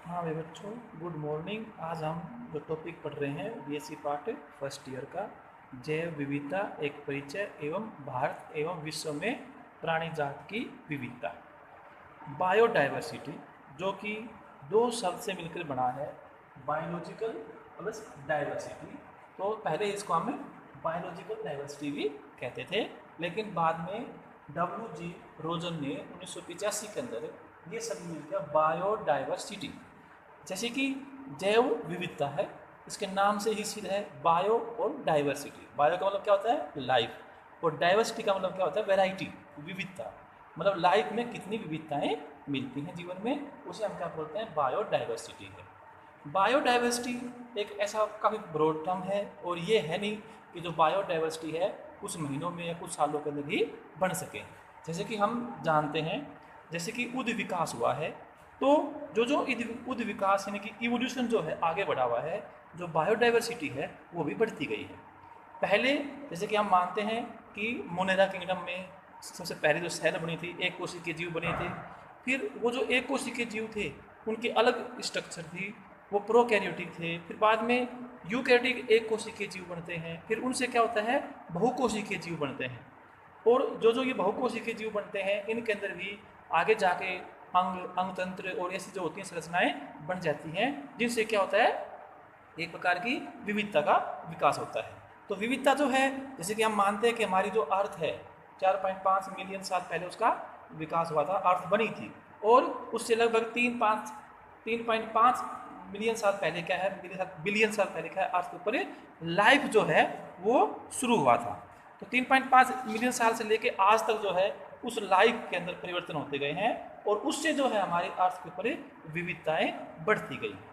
हाँ भाई बच्चों, गुड मॉर्निंग। आज हम जो टॉपिक पढ़ रहे हैं बीएससी पार्ट फर्स्ट ईयर का, जैव विविधता एक परिचय एवं भारत एवं विश्व में प्राणी जात की विविधता, बायोडाइवर्सिटी, जो कि दो शब्द से मिलकर बना है, बायोलॉजिकल प्लस डाइवर्सिटी। तो पहले इसको हम बायोलॉजिकल डाइवर्सिटी भी कहते थे, लेकिन बाद में डब्ल्यू.जी. रोजन ने 1985 के अंदर ये सब मिलकर बायोडाइवर्सिटी, जैसे कि जैव विविधता है, इसके नाम से ही सीधा है बायो और डाइवर्सिटी। बायो का मतलब क्या होता है? लाइफ। और डाइवर्सिटी का मतलब क्या होता है? वैरायटी, विविधता। मतलब लाइफ में कितनी विविधताएं मिलती हैं जीवन में, उसे हम क्या बोलते हैं? बायोडाइवर्सिटी है। बायोडाइवर्सिटी एक ऐसा काफ़ी ब्रॉड टर्म है, और ये है नहीं कि जो बायोडाइवर्सिटी है कुछ महीनों में या कुछ सालों के अंदर ही बन सके। जैसे कि हम जानते हैं, जैसे कि उद विकास हुआ है, तो जो उद विकास यानी कि इवोल्यूशन जो है आगे बढ़ा हुआ है, जो बायोडाइवर्सिटी है वो भी बढ़ती गई है। पहले जैसे कि हम मानते हैं कि मोनेरा किंगडम में सबसे पहले जो सेल बनी थी, एक कोशिकीय जीव बने थे। फिर वो जो एक कोशिकीय जीव थे उनकी अलग स्ट्रक्चर थी, वो प्रोकैरियोटिक थे। फिर बाद में यूकैरियोटिक एक कोशिकीय जीव बनते हैं। फिर उनसे क्या होता है? बहुकोशिकीय जीव बनते हैं। और जो ये बहुकोशिकीय जीव बनते हैं, इनके अंदर भी आगे जाके अंग तंत्र और ऐसी जो होती हैं संरचनाएं बन जाती हैं, जिनसे क्या होता है? एक प्रकार की विविधता का विकास होता है। तो विविधता जो है, जैसे कि हम मानते हैं कि हमारी जो अर्थ है 4.5 मिलियन साल पहले उसका विकास हुआ था, अर्थ बनी थी। और उससे लगभग 3.5 मिलियन साल पहले क्या है, बिलियन साल पहले क्या है, अर्थ के ऊपर लाइफ जो है वो शुरू हुआ था। तो 3.5 मिलियन साल से लेके आज तक जो है उस लाइफ के अंदर परिवर्तन होते गए हैं, और उससे जो है हमारी अर्थ के ऊपर विविधताएं बढ़ती गई हैं।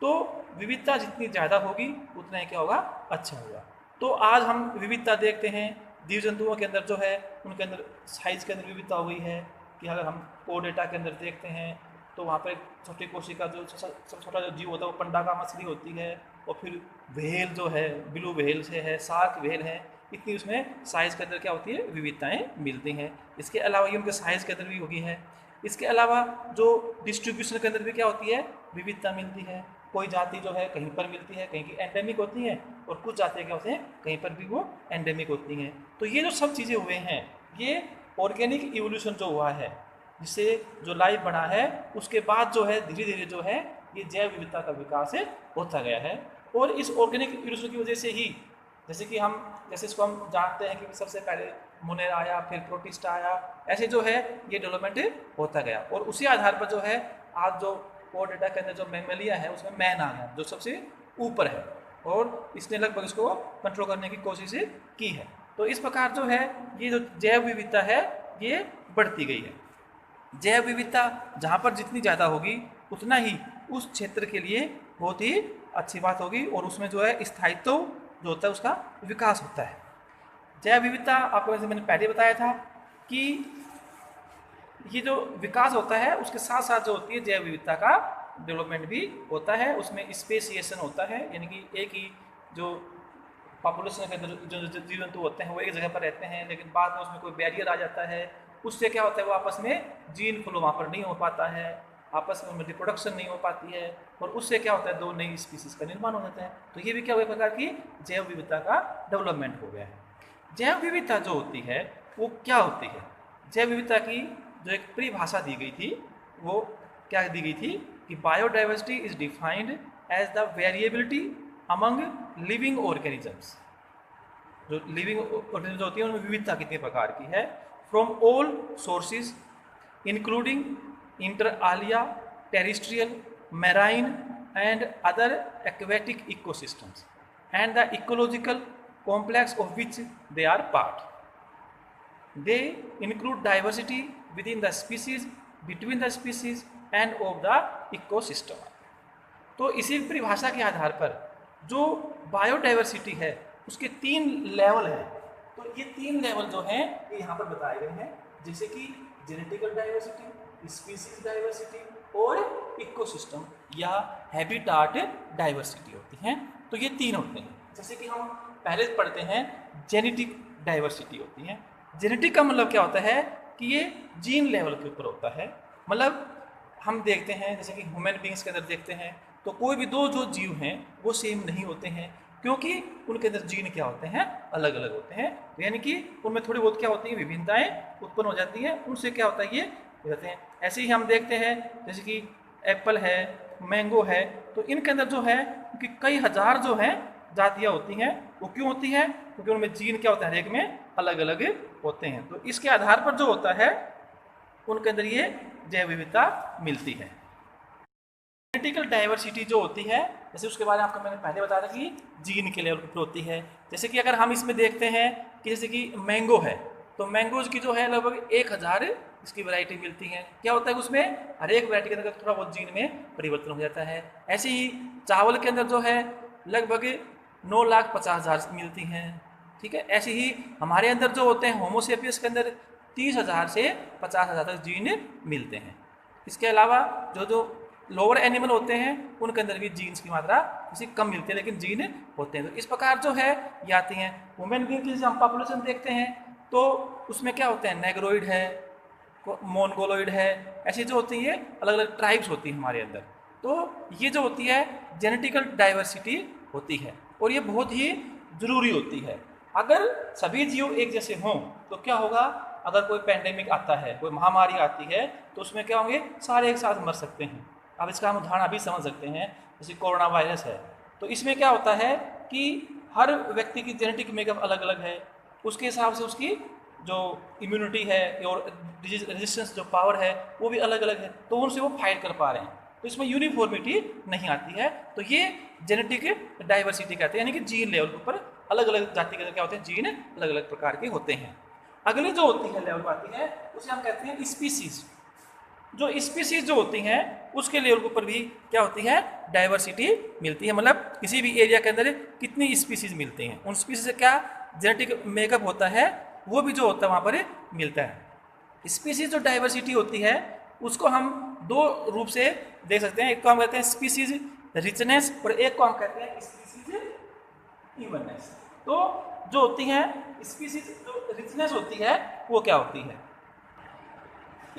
तो विविधता जितनी ज़्यादा होगी उतना ही क्या होगा? अच्छा होगा। तो आज हम विविधता देखते हैं जीव जंतुओं के अंदर जो है, उनके अंदर साइज के अंदर विविधता हो गई है। कि अगर हम कोडेटा के अंदर देखते हैं तो वहाँ पर छोटी कोशिका जो सबसे छोटा जो जीव होता है वो पंडागा मछली होती है। और फिर व्हेल जो है, ब्लू व्हेल से है, शार्क व्हेल है, इतनी उसमें साइज़ के अंदर क्या होती है? विविधताएँ मिलती हैं। इसके अलावा ये उनके साइज़ के अंदर भी होगी है। इसके अलावा जो डिस्ट्रीब्यूशन के अंदर भी क्या होती है? विविधता मिलती है। कोई जाति जो है कहीं पर मिलती है, कहीं की एंडेमिक होती है, और कुछ जातियाँ क्या होती हैं, कहीं पर भी वो एंडेमिक होती हैं। तो ये जो सब चीज़ें हुए हैं, ये ऑर्गेनिक इवोल्यूशन जो हुआ है, जिससे जो लाइफ बना है, उसके बाद जो है धीरे धीरे जो है ये जैव विविधता का विकास होता गया है। और इस ऑर्गेनिक इवोल्यूशन की वजह से ही, जैसे इसको हम जानते हैं कि सबसे पहले मोनेरा आया, फिर प्रोटिस्टा आया, ऐसे जो है ये डेवलपमेंट होता गया। और उसी आधार पर जो है आज जो कोर डेटा के अंदर जो मैमेलिया है उसमें मैन आ गया, जो सबसे ऊपर है, और इसने लगभग इसको कंट्रोल करने की कोशिश की है। तो इस प्रकार जो है ये जो जैव विविधता है ये बढ़ती गई है। जैव विविधता जहाँ पर जितनी ज़्यादा होगी उतना ही उस क्षेत्र के लिए बहुत ही अच्छी बात होगी, और उसमें जो है स्थायित्व जो होता है उसका विकास होता है। जैव विविधता आपको वैसे मैंने पहले बताया था कि ये जो विकास होता है उसके साथ साथ जो होती है जैव विविधता का डेवलपमेंट भी होता है। उसमें स्पेसिएशन होता है, यानी कि एक ही जो पॉपुलेशन के अंदर जो जीव जंतु होते हैं वो एक जगह पर रहते हैं, लेकिन बाद में उसमें कोई बैरियर आ जाता है, उससे क्या होता है वो आपस में जीन फ्लो वहाँ पर नहीं हो पाता है, आपस में रिप्रोडक्शन नहीं हो पाती है, और उससे क्या होता है दो नई स्पीसीज का निर्माण हो जाता है। तो ये भी क्या हुआ, प्रकार की जैव विविधता का डेवलपमेंट हो गया है। जैव विविधता जो होती है वो क्या होती है? जैव विविधता की जो एक परिभाषा दी गई थी वो क्या दी गई थी कि biodiversity is defined as the variability among living organisms. जो लिविंग ऑर्गेनिज्म होती है उनमें विविधता कितने प्रकार की है, from all sources including inter alia, terrestrial, marine and other aquatic ecosystems and the ecological complex of which they are part. They include diversity within the species, between the species and of the ecosystem. तो इसी परिभाषा के आधार पर जो biodiversity है उसके 3 level हैं। तो ये 3 लेवल जो हैं ये यहाँ पर बताए गए हैं, जैसे कि जेनेटिकल डाइवर्सिटी, स्पीसीज डाइवर्सिटी और इकोसिस्टम या हैबिटाट डाइवर्सिटी होती हैं। तो ये 3 होते हैं। जैसे कि हम पहले पढ़ते हैं जेनेटिक डाइवर्सिटी होती है। जेनेटिक का मतलब क्या होता है कि ये जीन लेवल के ऊपर होता है। मतलब हम देखते हैं जैसे कि ह्यूमन बींग्स के अंदर देखते हैं तो कोई भी दो जो जीव हैं वो सेम नहीं होते हैं, क्योंकि उनके अंदर जीन क्या होते हैं, अलग अलग होते हैं। तो यानी कि उनमें थोड़ी बहुत क्या होती है, विभिन्नताएं उत्पन्न हो जाती हैं, उनसे क्या होता है ये हो जाते हैं। ऐसे ही हम देखते हैं जैसे कि एप्पल है, मैंगो है, तो इनके अंदर जो है कि कई हजार जो है जातियाँ होती हैं। वो क्यों होती है, क्योंकि उनमें जीन क्या होता है, हर एक में अलग अलग होते हैं। तो इसके आधार पर जो होता है उनके अंदर ये जैव विविधता मिलती है। जेनेटिकल डाइवर्सिटी जो होती है, जैसे उसके बारे में आपको मैंने पहले बताया था कि जीन के लेवल पर होती है। जैसे कि अगर हम इसमें देखते हैं कि जैसे कि मैंगो है, तो मैंगोज की जो है लगभग 1000 इसकी वैरायटी मिलती है। क्या होता है उसमें, हर एक वैरायटी के अंदर थोड़ा बहुत जीन में परिवर्तन हो जाता है। ऐसे ही चावल के अंदर जो है लगभग 9,50,000 मिलती हैं। ठीक है, ऐसे ही हमारे अंदर जो होते हैं होमोसेपियस के अंदर 30,000 से 50,000 तक जीन मिलते हैं। इसके अलावा जो जो लोअर एनिमल होते हैं उनके अंदर भी जीन्स की मात्रा उसी कम मिलती है, लेकिन जीन होते हैं। तो इस प्रकार जो है ये आती हैं। वुमेन बींग की हम पॉपुलेशन देखते हैं तो उसमें क्या होते हैं, नेग्रोइड है, मोनगोलोइड है, ऐसी जो होती है अलग अलग ट्राइब्स होती हैं हमारे अंदर। तो ये जो होती है जेनेटिकल डाइवर्सिटी होती है और ये बहुत ही ज़रूरी होती है। अगर सभी जीव एक जैसे हों तो क्या होगा, अगर कोई पैंडेमिक आता है, कोई महामारी आती है, तो उसमें क्या होंगे, सारे एक साथ मर सकते हैं। अब इसका हम उदाहरण अभी समझ सकते हैं, जैसे कोरोना वायरस है, तो इसमें क्या होता है कि हर व्यक्ति की जेनेटिक मेकअप अलग अलग है, उसके हिसाब से उसकी जो इम्यूनिटी है और डिजीज रेजिस्टेंस जो पावर है वो भी अलग अलग है, तो उनसे वो फाइट कर पा रहे हैं। तो इसमें यूनिफॉर्मिटी नहीं आती है। तो ये जेनेटिक डाइवर्सिटी कहते हैं, यानी कि जीन लेवल के ऊपर अलग अलग जाति के क्या होते हैं, जीन अलग अलग प्रकार के होते हैं। अगली जो होती है लेवल आती है उसे हम कहते हैं स्पीसीज। जो स्पीसीज जो होती हैं उसके लेवल के ऊपर भी क्या होती है, डाइवर्सिटी मिलती है। मतलब किसी भी एरिया के अंदर कितनी स्पीसीज मिलती हैं, उन स्पीसीज से क्या जेनेटिक मेकअप होता है वो भी जो होता है वहाँ पर मिलता है। स्पीसीज जो डाइवर्सिटी होती है उसको हम दो रूप से देख सकते हैं। एक को हम कहते हैं स्पीसीज रिचनेस और एक को हम कहते हैं स्पीसीज इवननेस। तो जो होती है स्पीसीज जो रिचनेस होती है वो क्या होती है,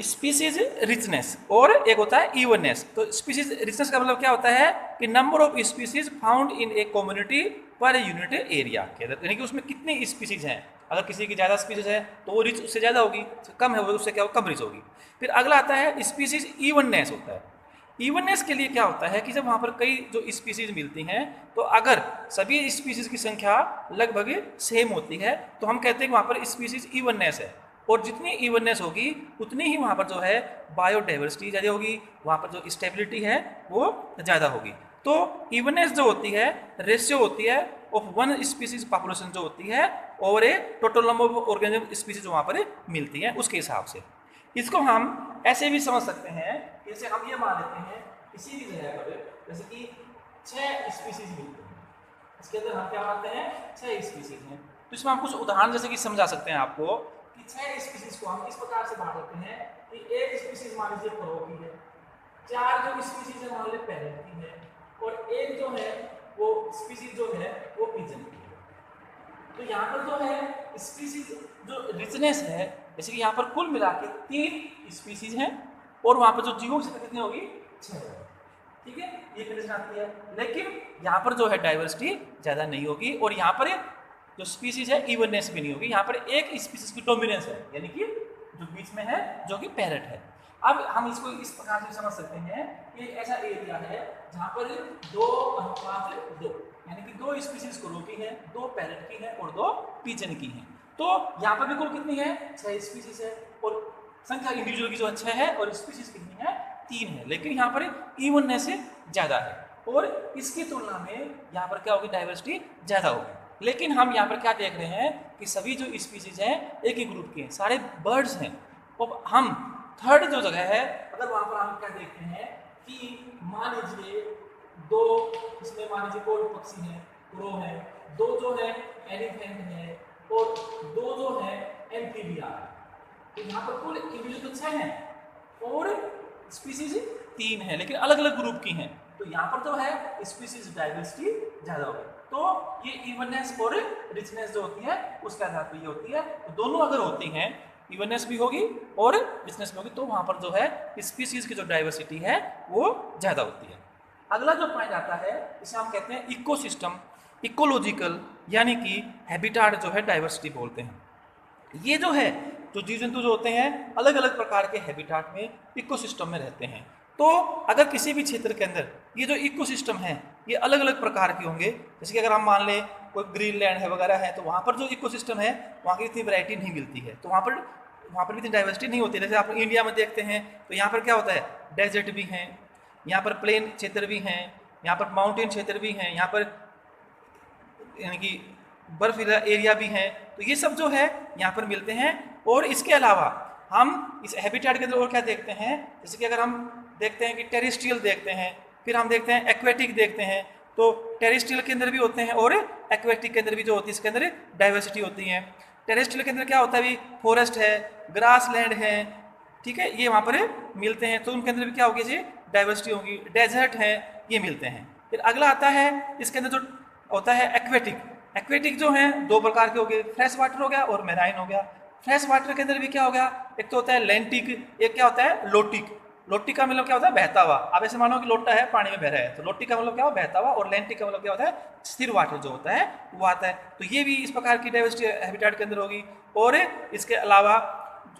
स्पीसीज रिचनेस, और एक होता है इवननेस। तो स्पीसीज रिचनेस का मतलब क्या होता है कि number of species found in a community per unit area, यानी कि उसमें कितनी स्पीसीज हैं। अगर किसी की ज़्यादा स्पीसीज है तो वो रिच उससे ज़्यादा होगी, कम है वो उससे क्या कम रिच होगी। फिर अगला आता है स्पीसीज इवननेस होता है। इवननेस के लिए क्या होता है कि जब वहाँ पर कई जो स्पीसीज मिलती हैं तो अगर सभी स्पीसीज की संख्या लगभग सेम होती है तो हम कहते हैं कि वहाँ पर स्पीसीज इवननेस है। और जितनी इवननेस होगी उतनी ही वहाँ पर जो है बायोडाइवर्सिटी ज़्यादा होगी, वहाँ पर जो स्टेबिलिटी है वो ज़्यादा होगी। तो इवननेस जो होती है रेशियो होती है ऑफ वन स्पीसीज पॉपुलेशन जो होती है और a total number of organism species वहाँ पर मिलती हैं उसके हिसाब से। इसको हम ऐसे भी समझ सकते हैं, जैसे हम ये मान लेते हैं किसी भी जगह पर जैसे कि 6 स्पीसीज मिलते हैं, इसके अंदर हम क्या मानते हैं 6 स्पीसीज हैं। तो इसमें हम कुछ उदाहरण जैसे कि समझा सकते हैं आपको कि 6 स्पीसीज को हम इस प्रकार से बांट देते हैं कि एक स्पीसीज मान लीजिए क्रो की है, 4 जो स्पीसीज है मान लीजिए पैरेट की है, और एक जो है वो स्पीसीज जो है वो पिजन की है। तो यहाँ पर जो है स्पीसीज जो रिचनेस है, जैसे कि यहाँ पर कुल मिला के 3 स्पीसीज हैं और वहाँ पर जो जीवों की संख्या कितनी होगी 6। ठीक है, ये कंडीशन आती है। लेकिन यहाँ पर जो है डाइवर्सिटी ज़्यादा नहीं होगी और यहाँ पर जो स्पीसीज है इवननेस भी नहीं होगी। यहाँ पर एक स्पीसीज की डोमिनेंस है, यानी कि जो बीच में है जो कि पैरेट है। अब हम इसको इस प्रकार से समझ सकते हैं कि ऐसा एरिया है जहाँ पर 2:2 यानी कि 2 स्पीसीज क्रो की है, 2 पैरेट की है और 2 पिजन की है। तो यहाँ पर भी कुल कितनी है 6 स्पीसीज है और संख्या इंडिविजुअल की जो 6 है और स्पीसीज कितनी है 3 है। लेकिन यहाँ पर इवननेस ज़्यादा है और इसकी तुलना में यहाँ पर क्या होगी डाइवर्सिटी ज़्यादा होगी। लेकिन हम यहाँ पर क्या देख रहे हैं कि सभी जो स्पीसीज हैं एक ही ग्रुप के हैं, सारे बर्ड्स हैं। और हम थर्ड जो जगह है अगर वहाँ पर हम क्या देखते हैं कि मान लीजिए 2 इसमें मान लीजिए कोई पक्षी है, क्रो है, 2 जो है एलिफेंट है और 2 जो है एम्फीबिया है। तो यहाँ पर कुल इंडिविजुअल तो 6 हैं और स्पीसीज 3 है, लेकिन अलग अलग ग्रुप की हैं। तो यहाँ पर जो है स्पीसीज डाइवर्सिटी ज़्यादा होगी। तो ये इवननेस और रिचनेस जो होती है उसके आधार पर ये होती है। तो दोनों अगर होती हैं इवननेस भी होगी और रिचनेस भी होगी, तो वहाँ पर जो है स्पीसीज की जो डाइवर्सिटी है वो ज़्यादा होती है। अगला जो पॉइंट आता है इसे हम कहते हैं इकोसिस्टम, इकोलॉजिकल, यानी कि हैबिटाट जो है डाइवर्सिटी बोलते हैं। ये जो है जो जीव जंतु जो होते हैं अलग अलग प्रकार के हैबिटाट में, इकोसिस्टम में रहते हैं। तो अगर किसी भी क्षेत्र के अंदर ये जो इकोसिस्टम है ये अलग अलग प्रकार के होंगे, जैसे कि अगर हम मान लें कोई ग्रीनलैंड है वगैरह है, तो वहाँ पर जो इकोसिस्टम है वहाँ की इतनी वैरायटी नहीं मिलती है, तो वहाँ पर भी इतनी डाइवर्सिटी नहीं होती है। जैसे आप इंडिया में देखते हैं तो यहाँ पर क्या होता है, डेजर्ट भी हैं, यहाँ पर प्लेन क्षेत्र भी हैं, यहाँ पर माउंटेन क्षेत्र भी हैं, यहाँ पर यानी कि बर्फीला एरिया भी हैं, तो ये सब जो है यहाँ पर मिलते हैं। और इसके अलावा हम इस हैबिटेट के अंदर और क्या देखते हैं, जैसे कि अगर हम देखते हैं कि टेरेस्ट्रियल देखते हैं, फिर हम देखते हैं एक्वेटिक देखते हैं, तो टेरेस्ट्रियल के अंदर भी होते हैं और एक्वेटिक के अंदर भी जो होती है इसके अंदर डाइवर्सिटी होती है। टेरेस्ट्रियल के अंदर क्या होता है, अभी फॉरेस्ट है, ग्रास लैंड है, ठीक है, ये वहाँ पर मिलते हैं, तो उनके अंदर भी क्या होगी जी डाइवर्सिटी होगी। डेजर्ट है, ये मिलते हैं। फिर अगला आता है इसके अंदर जो होता है एक्वेटिक। एक्वेटिक जो है दो प्रकार के हो गए, फ्रेश वाटर हो गया और मेराइन हो गया। फ्रेश वाटर के अंदर भी क्या हो गया, एक तो होता है लैंटिक, एक क्या होता है लोटिक। लोटिक का मतलब क्या होता है, बहता हुआ। अब ऐसे मानो कि लोटा है पानी में बह रहा है, तो लोटिक का मतलब क्या होता है, बहता हुआ, और लैंटिक का मतलब क्या होता है, स्थिर वाटर जो होता है वो आता है। तो ये भी इस प्रकार की डाइवर्सिटी हैबिटेट के अंदर होगी। और इसके अलावा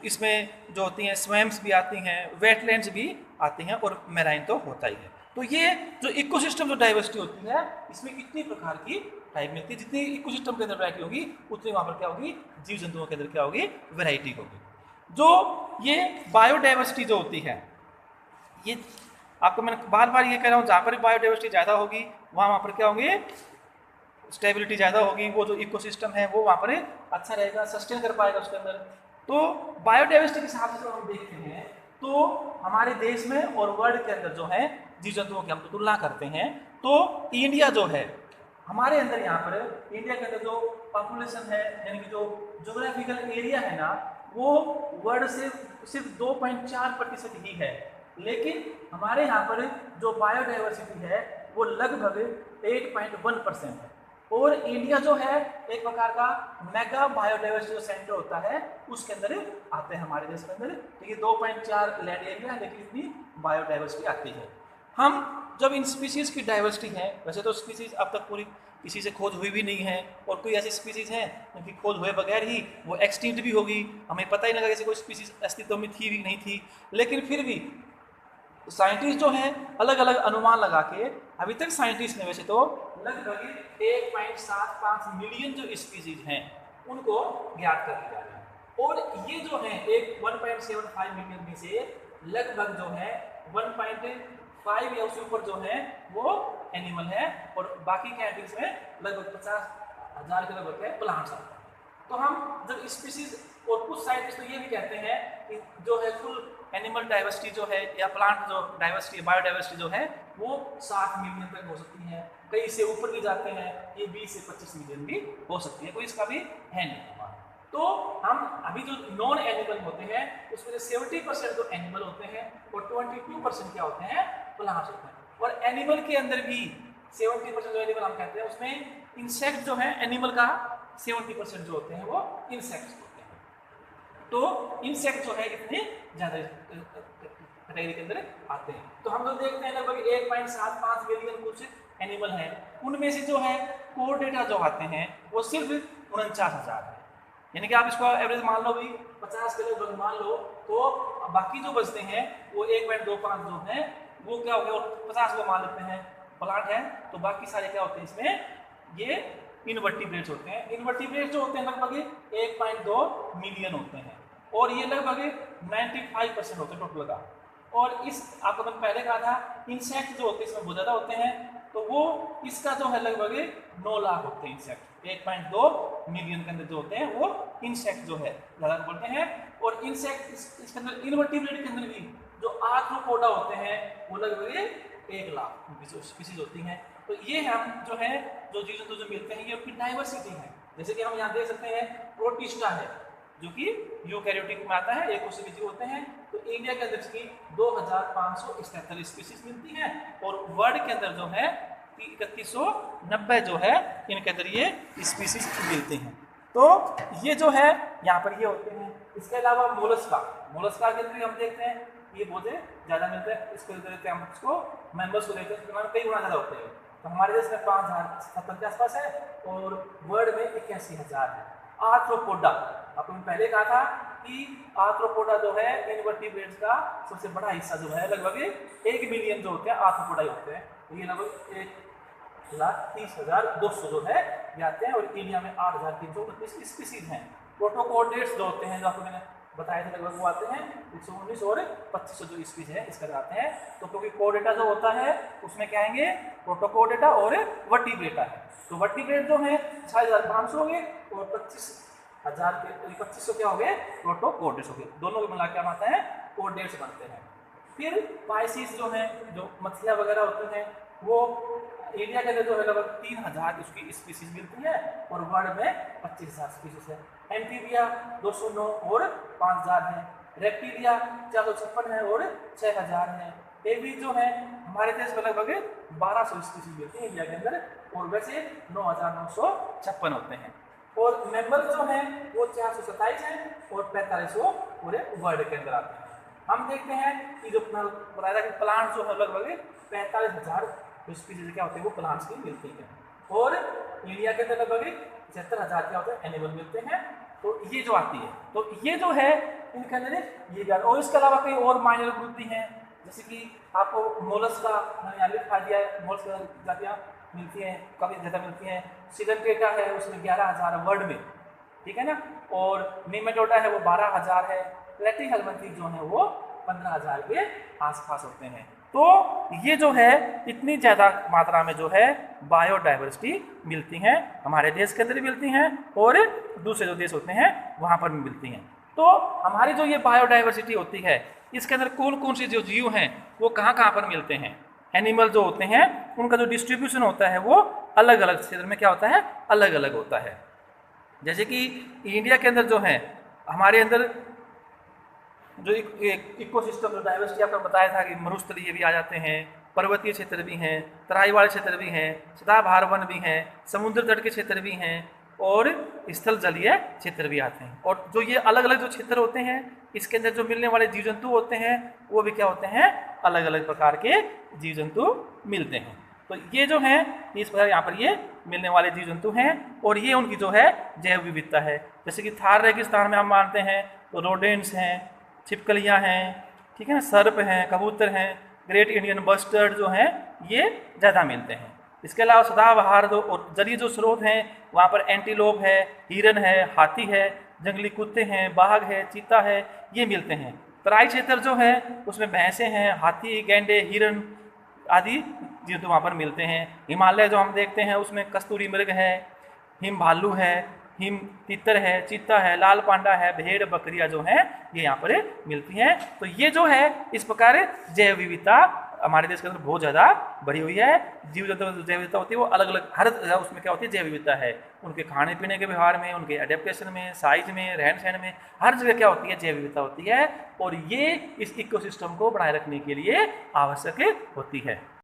इसमें जो होती हैं स्वैम्स भी आती हैं, वेटलैंड्स भी आती हैं, और मेराइन तो होता ही है। तो ये जो इकोसिस्टम जो डाइवर्सिटी होती है इसमें इतनी प्रकार की टाइप मिलती है, जितनी इकोसिस्टम के अंदर वैरायटी होगी उतनी वहाँ पर क्या होगी, जीव जंतुओं के अंदर क्या होगी, वैरायटी होगी। जो ये बायोडाइवर्सिटी जो होती है, ये आपको मैंने बार बार ये कह रहा हूँ, जहाँ पर बायोडाइवर्सिटी ज़्यादा होगी वहाँ पर क्या होंगे, स्टेबिलिटी ज़्यादा होगी, वो जो इकोसिस्टम है वो वहाँ पर अच्छा रहेगा, सस्टेन कर पाएगा उसके अंदर। तो बायोडाइवर्सिटी के हिसाब से जो हम देखते हैं तो हमारे देश में और वर्ल्ड के अंदर जो है जीव जंतुओं की हम तुलना करते हैं, तो इंडिया जो है हमारे अंदर, यहाँ पर इंडिया के अंदर जो पॉपुलेशन है यानी कि जो ज्योग्राफिकल एरिया है ना, वो वर्ल्ड से सिर्फ 2.4% ही है, लेकिन हमारे यहाँ पर जो बायोडाइवर्सिटी है वो लगभग 8.1% है। और इंडिया जो है एक प्रकार का मेगा बायोडाइवर्सिटी सेंटर होता है, उसके अंदर आते हैं हमारे देश के अंदर। तो ये 2.4 लैंड एरिया है, लेकिन इतनी बायोडाइवर्सिटी आती है। हम जब इन स्पीसीज की डाइवर्सिटी है, वैसे तो स्पीसीज अब तक पूरी किसी से खोज हुई भी नहीं है, और कोई ऐसी स्पीसीज हैं जिनकी खोज हुए बगैर ही वो एक्सटिंक्ट भी होगी, हमें पता ही लगा जैसे कोई स्पीसीज अस्तित्व में थी भी नहीं थी। लेकिन फिर भी साइंटिस्ट जो हैं अलग अलग अनुमान लगा के, अभी तक साइंटिस्ट ने वैसे तो लगभग 1.75 मिलियन जो स्पीसीज हैं उनको ज्ञात कर लिया है। और ये जो है एक 1.75 मिलियन में से लगभग जो है 1.5 या उससे ऊपर जो है वो एनिमल है, और बाकी कैटेगरीज में लगभग 50,000 के लगभग है प्लांट्स आते हैं। तो हम जब स्पीसीज, और कुछ साइंटिस्ट तो ये भी कहते हैं कि जो है फुल एनिमल डाइवर्सिटी जो है या प्लांट जो डाइवर्सिटी बायोडाइवर्सिटी जो है वो 7 मिलियन तक हो सकती है, कई से ऊपर भी जाते हैं, ये 20 से 25 मिलियन भी हो सकती है, कोई इसका भी है नहीं। तो हम अभी जो नॉन एनिमल होते हैं उसमें 70% जो एनिमल होते हैं और 22% क्या होते हैं, प्लांट्स होते हैं। और एनिमल के अंदर भी 70% जो एनिमल हम कहते हैं उसमें इंसेक्ट जो है एनिमल का 70% जो होते हैं वो इंसेक्ट्स होते हैं। तो इंसेक्ट जो है इतने ज़्यादा कैटेगरी के अंदर आते हैं। तो हम लोग देखते हैं लगभग 1.75 मिलियन कुछ एनिमल हैं, उनमें से जो है कोर डेटा जो आते हैं वो सिर्फ 49,000 है, यानी कि आप इसको एवरेज मान लो भी 50 के लगभग मान लो, तो बाकी जो बचते हैं वो 1.25 जो है वो क्या हो गया, और 50 को मान लेते हैं प्लांट है, तो बाकी सारे क्या होते हैं इसमें, ये इनवर्टिब्रेट्स होते हैं। इनवर्टिब्रेट्स जो होते हैं लगभग 1.2 मिलियन होते हैं, और ये लगभग 95% होते हैं टोटल का। और इस आपको मैंने पहले कहा था इंसेक्ट जो होते हैं इसमें बहुत ज़्यादा होते हैं, तो वो इसका जो है लगभग 9 लाख होते हैं इंसेक्ट। 1.2 मिलियन के अंदर जो होते हैं वो इंसेक्ट जो है ज़्यादा बोलते हैं। और इंसेक्ट इसके अंदर इनवर्टिब्रेट के अंदर भी जो आर्थ्रोपोडा होते हैं वो लगभग 1 लाख स्पीसीज होती हैं। तो ये हम जो है जो जीव जंतु जो मिलते हैं ये उनकी डाइवर्सिटी है। जैसे कि हम यहाँ देख सकते हैं प्रोटिस्टा है जो कि यूकैरियोटिक में आता है, एक कोशिकीय जीव होते हैं। तो इंडिया के अंदर इसकी 2577 स्पीसीज मिलती हैं, और वर्ल्ड के अंदर जो है 3190 जो है इनके अंदर ये स्पीसीज मिलते हैं। तो ये जो है यहाँ पर ये होते हैं। इसके अलावा मोलस्का के अंदर भी हम देखते हैं ये बहुत ज़्यादा मिलते हैं। इसको देते हैं हम इसको मेंबर्स को देते हैं, कई गुना ज़्यादा होते हैं। तो हमारे देश में 5070 के आसपास है और वर्ल्ड में 81,000 है। आर्थ्रोपोडा, आपको मैंने पहले कहा था कि आर्थ्रोपोडा जो है इनवर्टिब्रेट्स का सबसे बड़ा हिस्सा जो है, लगभग 1 मिलियन जो होते हैं आर्थ्रोपोडा होते हैं। तो ये लगभग 1,30,200 जो है ये आते हैं और इंडिया में 8,329 स्पीसीज हैं। प्रोटोकोडेट्स जो होते हैं, जो आपको मैंने बताया था, लगभग वो आते हैं 119 और 2500 जो स्पीसीज है इसका आते हैं। तो क्योंकि कोडेटा जो होता है उसमें क्या आएंगे, प्रोटोकोडेटा और वर्टिब्रेटा है। तो वर्टिब्रेट जो है 6,500 हो गए और 25,000 क्या हो गए, प्रोटोकोडेट्स हो गए। दोनों को मिला के आता है कोडेट्स बनते हैं। फिर पाइसिस जो है, जो मछलियाँ वगैरह होती हैं, वो इंडिया के अंदर जो है लगभग 3,000 उसकी स्पीसीज मिलती है और वर्ल्ड में 25,000 स्पीसीज है। एम्फीबिया 209 और 5,000 है। रेप्टिलिया 456 है और 6,000 है। एवी जो है हमारे देश में लगभग 1200 स्पीसीज मिलती है इंडिया के अंदर और वैसे 9,956 होते हैं। और मेंबर जो है वो 427 है और 4500 पूरे वर्ल्ड के अंदर आते हैं। हम देखते हैं कि जो बताया था कि प्लांट जो है लगभग 45,000 स्पीसीज क्या होते हैं वो प्लांट्स की मिलती है और इंडिया के अंदर लगभग 75,000 क्या होते हैं एनिमल मिलते हैं। तो ये जो आती है, तो ये जो है इनके अंदर ये जाता है। और इसके अलावा कई और माइनर ग्रुप भी हैं, जैसे कि आपको मोलस्का मैंने यहाँ लिखा दिया है, मोलस्का जातियाँ मिलती हैं, काफ़ी ज़्यादा मिलती हैं। सिगनटेटा है उसमें 11,000 वर्ल्ड में, ठीक है ना। और नेमेटोडा है वो 12,000 है। प्लेटीहेल्मिंथी जो है वो 15,000 के आसपास होते हैं। तो ये जो है इतनी ज़्यादा मात्रा में जो है बायोडाइवर्सिटी मिलती हैं, हमारे देश के अंदर मिलती हैं और दूसरे जो देश होते हैं वहाँ पर भी मिलती हैं। तो हमारी जो ये बायोडाइवर्सिटी होती है इसके अंदर कौन कौन से जो जीव हैं वो कहाँ कहाँ पर मिलते हैं। एनिमल जो होते हैं उनका जो डिस्ट्रीब्यूशन होता है वो अलग अलग क्षेत्र में क्या होता है, अलग अलग होता है। जैसे कि इंडिया के अंदर जो है हमारे अंदर जो इकोसिस्टम जो डाइवर्सिटी आपको बताया था कि मरुस्थलीय भी आ जाते हैं, पर्वतीय क्षेत्र भी हैं, तराई वाले क्षेत्र भी हैं, सदाबहार वन भी हैं, समुद्र तट के क्षेत्र भी हैं और स्थल जलीय क्षेत्र भी आते हैं। और जो ये अलग अलग जो क्षेत्र होते हैं इसके अंदर जो मिलने वाले जीव जंतु होते हैं वो भी क्या होते हैं, अलग अलग प्रकार के जीव जंतु मिलते हैं। तो ये जो हैं इस प्रकार यहाँ पर ये मिलने वाले जीव जंतु हैं और ये उनकी जो है जैव विविधता है। जैसे कि थार रेगिस्तान में हम मानते हैं तो रोडेंट्स हैं, छिपकलियाँ हैं, ठीक है ना, सर्प हैं, कबूतर हैं, ग्रेट इंडियन बस्टर्ड जो हैं ये ज़्यादा मिलते हैं। इसके अलावा सदाबहार जो और जलीय जो स्रोत हैं वहाँ पर एंटीलोप है, हिरन है, हाथी है, जंगली कुत्ते हैं, बाघ है, चीता है, ये मिलते हैं। तराई क्षेत्र जो है उसमें भैंसे हैं, हाथी, गैंडे, हिरन आदि जीव तो वहाँ पर मिलते हैं। हिमालय जो हम देखते हैं उसमें कस्तूरी मृग है, हिम भालू है, हिम तितर है, चीता है, लाल पांडा है, भेड़ बकरियां जो हैं ये यहाँ पर मिलती हैं। तो ये जो है इस प्रकार जैव विविधता हमारे देश के अंदर बहुत ज़्यादा बढ़ी हुई है। जीव जंतु जैव विविधता होती है वो अलग अलग हर उसमें क्या होती है जैव विविधता है, उनके खाने पीने के व्यवहार में, उनके एडेप्टेशन में, साइज में, रहन सहन में, हर जगह क्या होती है जैव विविधता होती है और ये इस इकोसिस्टम को बनाए रखने के लिए आवश्यक होती है।